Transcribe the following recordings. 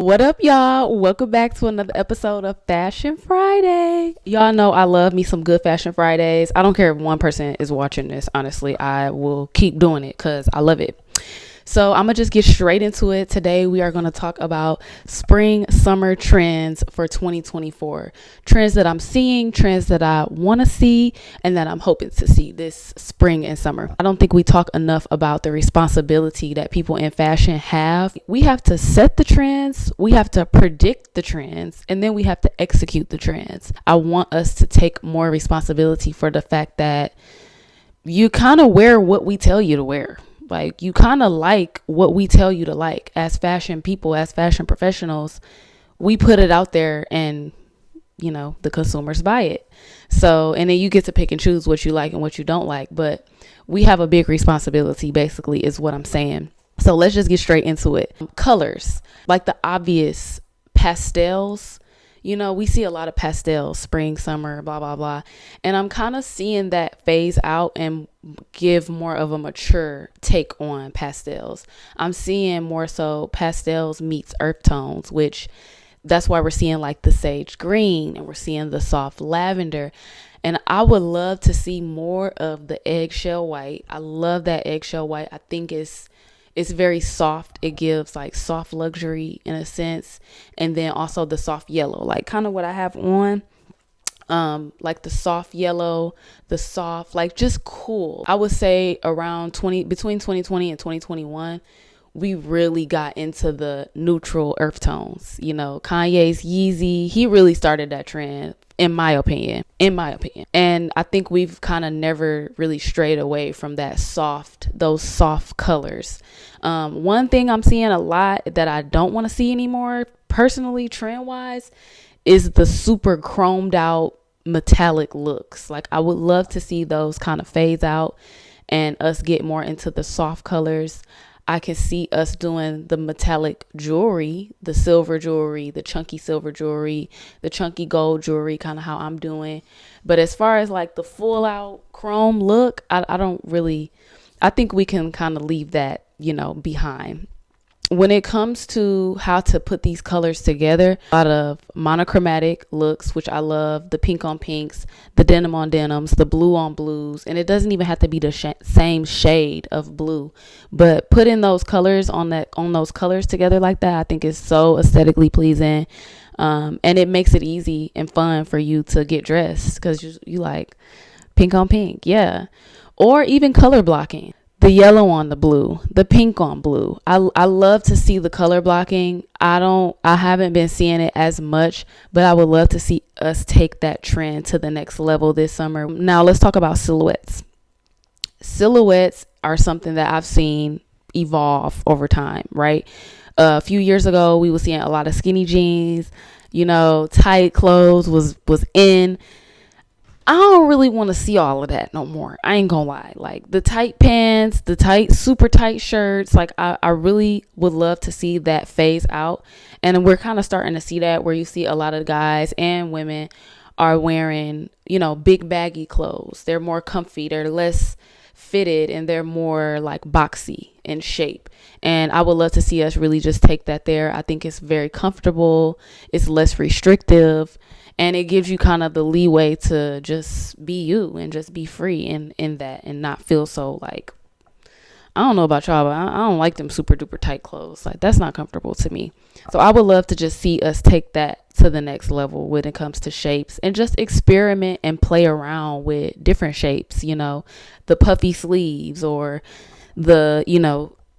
What up, y'all? Welcome back to another episode of Fashion Friday. Y'all know I love me some good Fashion Fridays. I don't care if one person is watching this. Honestly, I will keep doing it because I love it. So I'm going to just get straight into it. Today, we are going to talk about spring, summer trends for 2024. Trends that I'm seeing, trends that I want to see, and that I'm hoping to see this spring and summer. I don't think we talk enough about the responsibility that people in fashion have. We have to set the trends, we have to predict the trends, and then we have to execute the trends. I want us to take more responsibility for the fact that you kind of wear what we tell you to wear. Like, you kind of like what we tell you to like. As fashion people, as fashion professionals, we put it out there and, the consumers buy it. So, and then you get to pick and choose what you like and what you don't like. But we have a big responsibility, basically, is what I'm saying. So let's just get straight into it. Colors, like the obvious pastels. We see a lot of pastels, spring, summer, blah, blah, blah. And I'm kind of seeing that phase out and give more of a mature take on pastels. I'm seeing more so pastels meets earth tones, which that's why we're seeing like the sage green and we're seeing the soft lavender. And I would love to see more of the eggshell white. I love that eggshell white. I think it's very soft. It gives like soft luxury in a sense. And then also the soft yellow, like kind of what I have on. Like the soft yellow, the soft, like just cool. I would say between 2020 and 2021, we really got into the neutral earth tones. Kanye's Yeezy, he really started that trend. In my opinion. And I think we've kind of never really strayed away from those soft colors. One thing I'm seeing a lot that I don't want to see anymore, personally, trend wise, is the super chromed out metallic looks. Like, I would love to see those kind of phase out and us get more into the soft colors. I can see us doing the metallic jewelry, the silver jewelry, the chunky silver jewelry, the chunky gold jewelry, kind of how I'm doing. But as far as like the full out chrome look, I think we can kind of leave that, behind. When it comes to how to put these colors together, a lot of monochromatic looks, which I love, the pink on pinks, the denim on denims, the blue on blues, and it doesn't even have to be the same shade of blue, but putting those colors on those colors together like that, I think is so aesthetically pleasing, and it makes it easy and fun for you to get dressed because you like pink on pink, yeah, or even color blocking. The yellow on the blue, the pink on blue. I love to see the color blocking. I haven't been seeing it as much, but I would love to see us take that trend to the next level this summer. Now let's talk about silhouettes. Silhouettes are something that I've seen evolve over time, right? A few years ago, we were seeing a lot of skinny jeans, tight clothes was in. I don't really want to see all of that no more. I ain't gonna lie. Like the tight pants, the super tight shirts, like I really would love to see that phase out. And we're kind of starting to see that where you see a lot of guys and women are wearing, big baggy clothes. They're more comfy, they're less fitted, and they're more like boxy in shape. And I would love to see us really just take that there. I think it's very comfortable. It's less restrictive. And it gives you kind of the leeway to just be you and just be free in that and not feel so like, I don't know about y'all, but I don't like them super duper tight clothes. Like, that's not comfortable to me. So I would love to just see us take that to the next level when it comes to shapes and just experiment and play around with different shapes, the puffy sleeves or the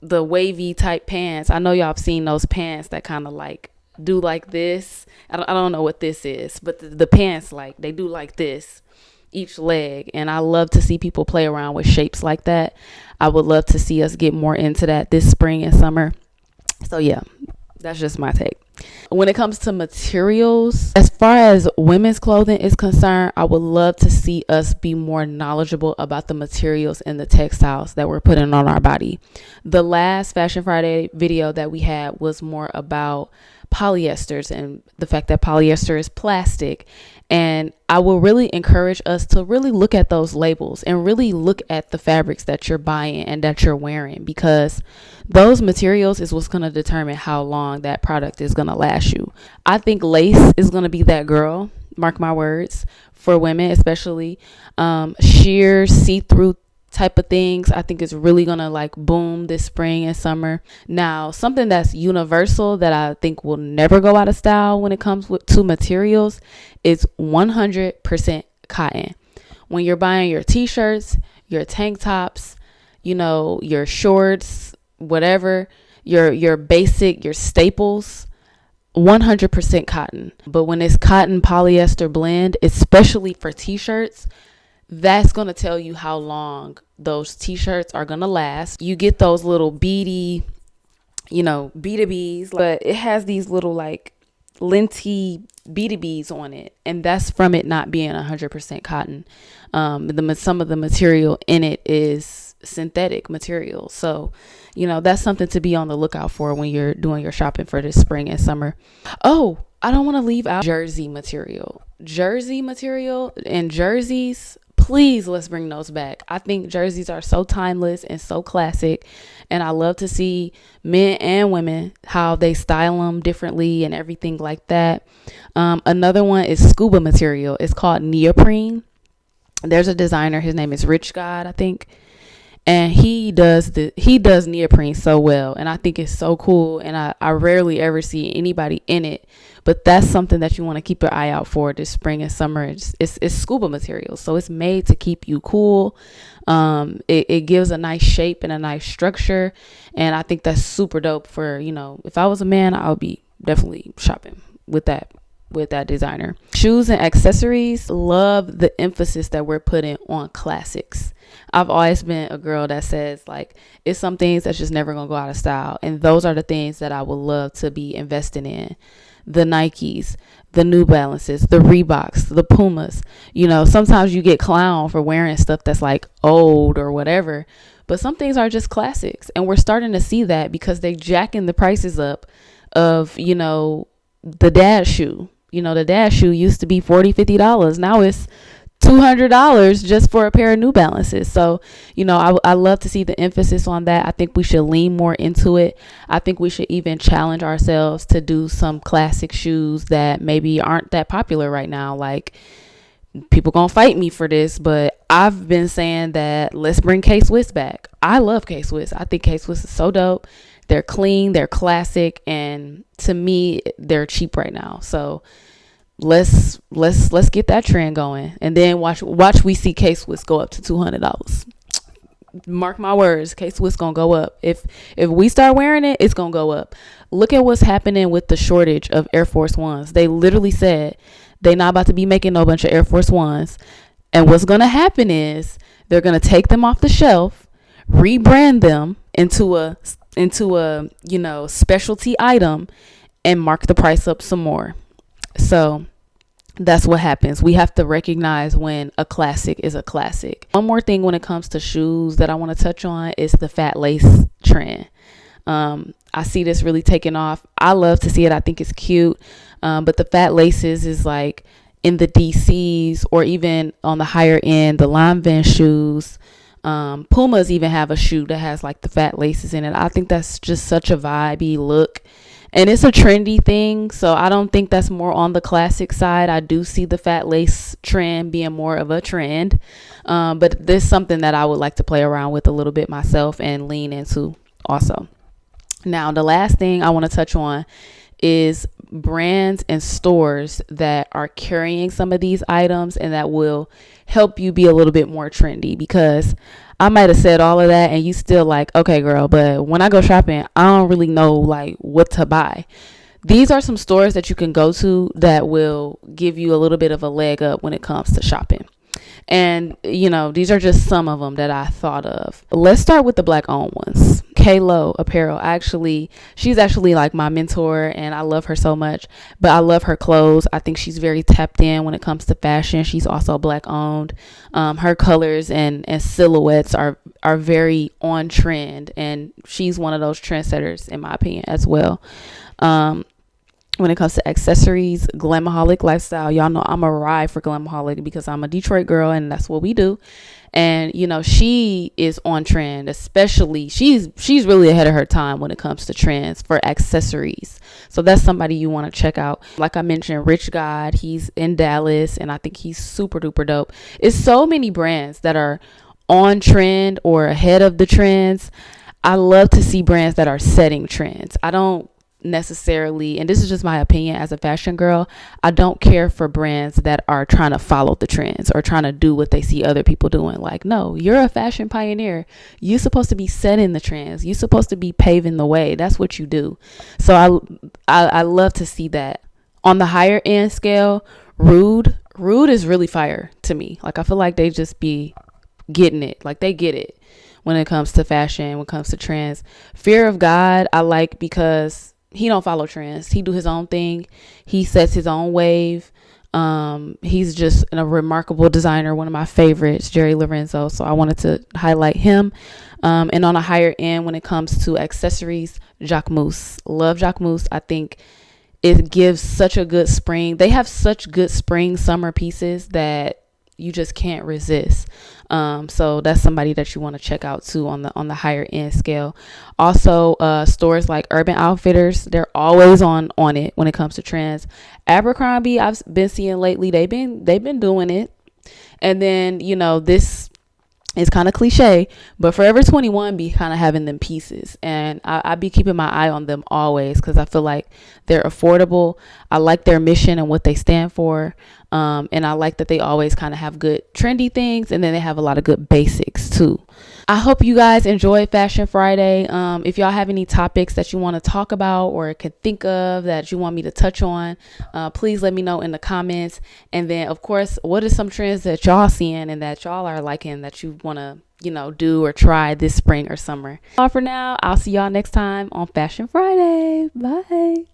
wavy type pants. I know y'all have seen those pants that kind of like do like this. I don't know what this is, but the pants, like, they do like this each leg, and I love to see people play around with shapes like that. I would love to see us get more into that this spring and summer. So yeah, that's just my take. When it comes to materials, as far as women's clothing is concerned, I would love to see us be more knowledgeable about the materials and the textiles that we're putting on our body. The last Fashion Friday video that we had was more about polyesters and the fact that polyester is plastic. And I will really encourage us to really look at those labels and really look at the fabrics that you're buying and that you're wearing, because those materials is what's going to determine how long that product is going to last you. I think lace is going to be that girl, mark my words, for women, especially sheer see-through type of things. I think it's really gonna like boom this spring and summer. Now, something that's universal that I think will never go out of style when it comes to materials is 100% cotton. When you're buying your t-shirts, your tank tops, your shorts, whatever, your basic, your staples, 100% cotton. But when it's cotton polyester blend, especially for t-shirts, that's going to tell you how long those t-shirts are going to last. You get those little beady, B2Bs, but it has these little like linty B2Bs on it. And that's from it not being 100% cotton. Some of the material in it is synthetic material. So, that's something to be on the lookout for when you're doing your shopping for this spring and summer. Oh, I don't want to leave out jersey material and jerseys. Please, let's bring those back. I think jerseys are so timeless and so classic. And I love to see men and women, how they style them differently and everything like that. Another one is scuba material. It's called neoprene. There's a designer. His name is RichGodxx, I think. And he does neoprene so well. And I think it's so cool. And I rarely ever see anybody in it. But that's something that you want to keep your eye out for this spring and summer. It's scuba material. So it's made to keep you cool. It gives a nice shape and a nice structure. And I think that's super dope for, if I was a man, I would be definitely shopping with that designer. Shoes and accessories, love the emphasis that we're putting on classics. I've always been a girl that says like, it's some things that's just never gonna go out of style, and those are the things that I would love to be investing in. The Nikes, the New Balances, the Reeboks, the Pumas. Sometimes you get clowned for wearing stuff that's like old or whatever, but some things are just classics, and we're starting to see that because they jacking the prices up of the dad shoe. The dad shoe used to be $40-$50. Now it's $200 just for a pair of New Balances. So, I love to see the emphasis on that. I think we should lean more into it. I think we should even challenge ourselves to do some classic shoes that maybe aren't that popular right now. Like, people gonna fight me for this, but I've been saying that let's bring K-Swiss back. I love K-Swiss. I think K-Swiss is so dope. They're clean, they're classic, and to me, they're cheap right now. So let's get that trend going, and then watch we see K-Swiss go up to $200. Mark my words, K-Swiss gonna go up. If we start wearing it, it's gonna go up. Look at what's happening with the shortage of Air Force Ones. They literally said they're not about to be making no bunch of Air Force Ones, and what's gonna happen is they're gonna take them off the shelf, rebrand them into a specialty item, and mark the price up some more. So that's what happens. We have to recognize when a classic is a classic. One more thing when it comes to shoes that I want to touch on is the fat lace trend. I see this really taking off. I love to see it. I think it's cute. But the fat laces is like in the DCs, or even on the higher end, the Lime Van shoes. Pumas even have a shoe that has like the fat laces in it. I think that's just such a vibey look, and it's a trendy thing. So I don't think that's more on the classic side. I do see the fat lace trend being more of a trend, but this is something that I would like to play around with a little bit myself and lean into also. Now, the last thing I want to touch on is brands and stores that are carrying some of these items and that will help you be a little bit more trendy, because I might have said all of that and you still like, okay, girl, but when I go shopping, I don't really know like what to buy. These are some stores that you can go to that will give you a little bit of a leg up when it comes to shopping. And, these are just some of them that I thought of. Let's start with the Black owned ones. KLO Apparel. She's actually like my mentor, and I love her so much, but I love her clothes. I think she's very tapped in when it comes to fashion. She's also Black owned. Her colors and silhouettes are very on trend, and she's one of those trendsetters in my opinion as well. When it comes to accessories, Glamaholic Lifestyle. Y'all know I'm a ride for Glamaholic because I'm a Detroit girl and that's what we do. And you know, she is on trend, especially she's really ahead of her time when it comes to trends for accessories. So that's somebody you want to check out. Like I mentioned, RichGodxx, he's in Dallas and I think he's super duper dope. It's so many brands that are on trend or ahead of the trends. I love to see brands that are setting trends. I don't necessarily, and this is just my opinion as a fashion girl, I don't care for brands that are trying to follow the trends or trying to do what they see other people doing. Like, no, you're a fashion pioneer. You're supposed to be setting the trends. You're supposed to be paving the way. That's what you do. So I love to see that. On the higher end scale, Rude is really fire to me. Like, I feel like they just be getting it. Like, they get it when it comes to fashion, when it comes to trends. Fear of God, I like because he don't follow trends. He do his own thing. He sets his own wave. He's just a remarkable designer. One of my favorites, Jerry Lorenzo. So I wanted to highlight him. And on a higher end, when it comes to accessories, Jacquemus. Love Jacquemus. I think it gives such a good spring. They have such good spring summer pieces that you just can't resist. So that's somebody that you want to check out too on the higher end scale. Also, stores like Urban Outfitters, they're always on it when it comes to trends. Abercrombie, I've been seeing lately, they've been doing it. And then, you know, this is kind of cliche, but Forever 21 be kind of having them pieces, and I be keeping my eye on them always because I feel like they're affordable. I like their mission and what they stand for, and I like that they always kind of have good trendy things, and then they have a lot of good basics too. I hope you guys enjoyed Fashion Friday. If y'all have any topics that you want to talk about or could think of that you want me to touch on, please let me know in the comments. And then, of course, what are some trends that y'all seeing and that y'all are liking that you want to, you know, do or try this spring or summer? All for now. I'll see y'all next time on Fashion Friday. Bye.